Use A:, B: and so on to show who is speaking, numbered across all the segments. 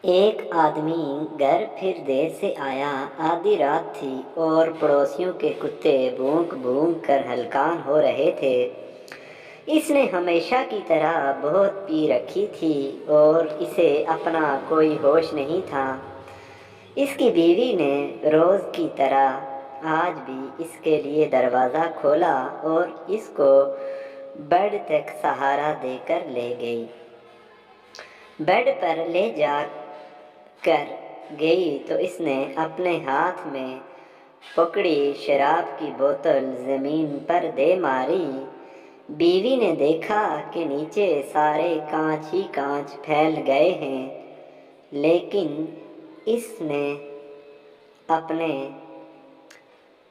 A: ایک آدمی گھر پھر دیر سے آیا، آدھی رات تھی اور پڑوسیوں کے کتے بھونک بھونک کر ہلکان ہو رہے تھے۔ اس نے ہمیشہ کی طرح بہت پی رکھی تھی اور اسے اپنا کوئی ہوش نہیں تھا۔ اس کی بیوی نے روز کی طرح آج بھی اس کے لیے دروازہ کھولا اور اس کو بیڈ تک سہارا دے کر لے گئی۔ بیڈ پر لے جا کر گئی تو اس نے اپنے ہاتھ میں پکڑی شراب کی بوتل زمین پر دے ماری۔ بیوی نے دیکھا کہ نیچے سارے کانچ ہی کانچ پھیل گئے ہیں، لیکن اس نے اپنے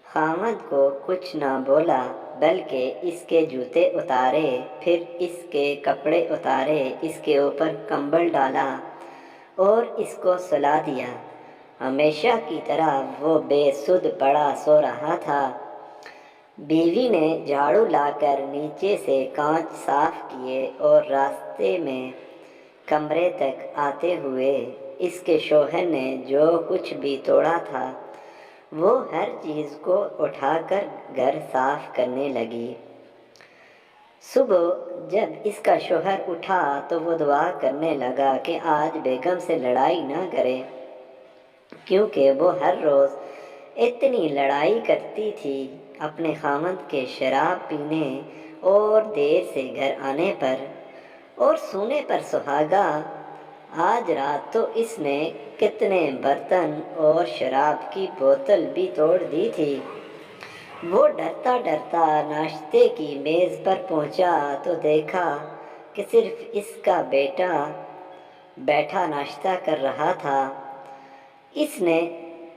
A: خاوند کو کچھ نہ بولا بلکہ اس کے جوتے اتارے، پھر اس کے کپڑے اتارے، اس کے اوپر کمبل ڈالا اور اس کو سلا دیا۔ ہمیشہ کی طرح وہ بے سدھ پڑا سو رہا تھا۔ بیوی نے جھاڑو لا کر نیچے سے کانچ صاف کیے اور راستے میں کمرے تک آتے ہوئے اس کے شوہر نے جو کچھ بھی توڑا تھا وہ ہر چیز کو اٹھا کر گھر صاف کرنے لگی۔ صبح جب اس کا شوہر اٹھا تو وہ دعا کرنے لگا کہ آج بیگم سے لڑائی نہ کرے، کیونکہ وہ ہر روز اتنی لڑائی کرتی تھی اپنے خاوند کے شراب پینے اور دیر سے گھر آنے پر اور سونے پر سہاگا۔ آج رات تو اس نے کتنے برتن اور شراب کی بوتل بھی توڑ دی تھی۔ وہ ڈرتا ڈرتا ناشتے کی میز پر پہنچا تو دیکھا کہ صرف اس کا بیٹا بیٹھا ناشتہ کر رہا تھا۔ اس نے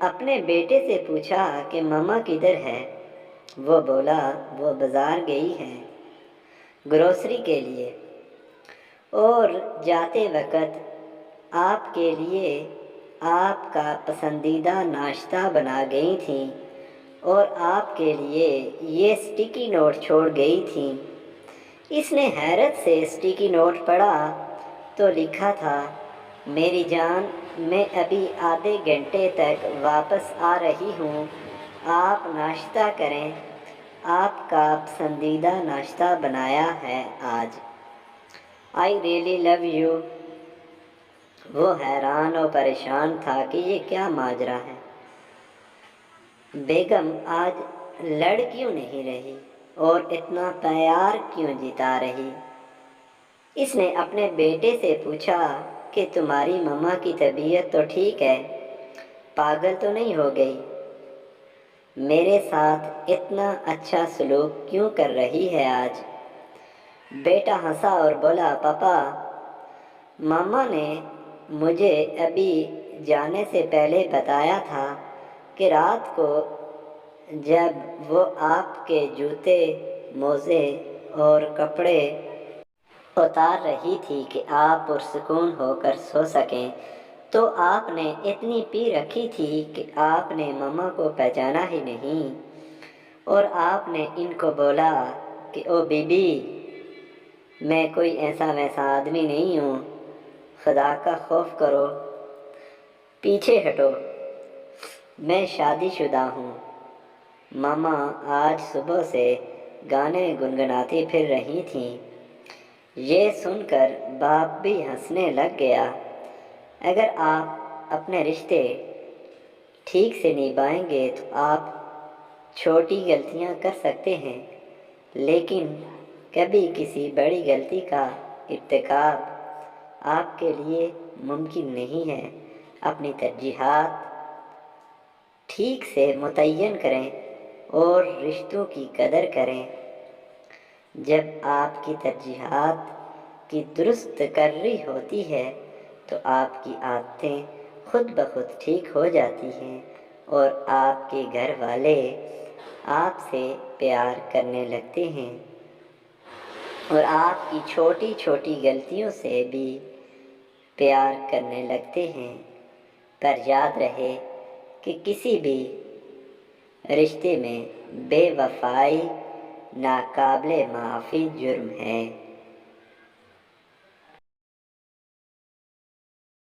A: اپنے بیٹے سے پوچھا کہ ماما کدھر ہے؟ وہ بولا وہ بازار گئی ہے گروسری کے لیے، اور جاتے وقت آپ کے لیے آپ کا پسندیدہ ناشتہ بنا گئی تھیں اور آپ کے لیے یہ اسٹیکی نوٹ چھوڑ گئی تھیں۔ اس نے حیرت سے اسٹیکی نوٹ پڑھا تو لکھا تھا، میری جان، میں ابھی آدھے گھنٹے تک واپس آ رہی ہوں، آپ ناشتہ کریں، آپ کا پسندیدہ ناشتہ بنایا ہے آج۔ I really love you۔ وہ حیران و پریشان تھا کہ یہ کیا ماجرا ہے، بیگم آج لڑ کیوں نہیں رہی اور اتنا پیار کیوں جتا رہی؟ اس نے اپنے بیٹے سے پوچھا کہ تمہاری ماما کی طبیعت تو ٹھیک ہے، پاگل تو نہیں ہو گئی؟ میرے ساتھ اتنا اچھا سلوک کیوں کر رہی ہے آج؟ بیٹا ہنسا اور بولا، پاپا، ماما نے مجھے ابھی جانے سے پہلے بتایا تھا کہ رات کو جب وہ آپ کے جوتے، موزے اور کپڑے اتار رہی تھی کہ آپ پرسکون ہو کر سو سکیں تو آپ نے اتنی پی رکھی تھی کہ آپ نے ماما کو پہچانا ہی نہیں، اور آپ نے ان کو بولا کہ او بی بی، میں کوئی ایسا ویسا آدمی نہیں ہوں، خدا کا خوف کرو، پیچھے ہٹو، میں شادی شدہ ہوں۔ ماما آج صبح سے گانے گنگناتی پھر رہی تھیں۔ یہ سن کر باپ بھی ہنسنے لگ گیا۔ اگر آپ اپنے رشتے ٹھیک سے نبھائیں گے تو آپ چھوٹی غلطیاں کر سکتے ہیں، لیکن کبھی کسی بڑی غلطی کا ارتکاب آپ کے لیے ممکن نہیں ہے۔ اپنی ترجیحات ٹھیک سے متعین کریں اور رشتوں کی قدر کریں۔ جب آپ کی ترجیحات کی درست کری ہوتی ہے تو آپ کی عادتیں خود بخود ٹھیک ہو جاتی ہیں اور آپ کے گھر والے آپ سے پیار کرنے لگتے ہیں اور آپ کی چھوٹی چھوٹی غلطیوں سے بھی پیار کرنے لگتے ہیں۔ پر یاد رہے کہ کسی بھی رشتے میں بے وفائی ناقابل معافی جرم ہے۔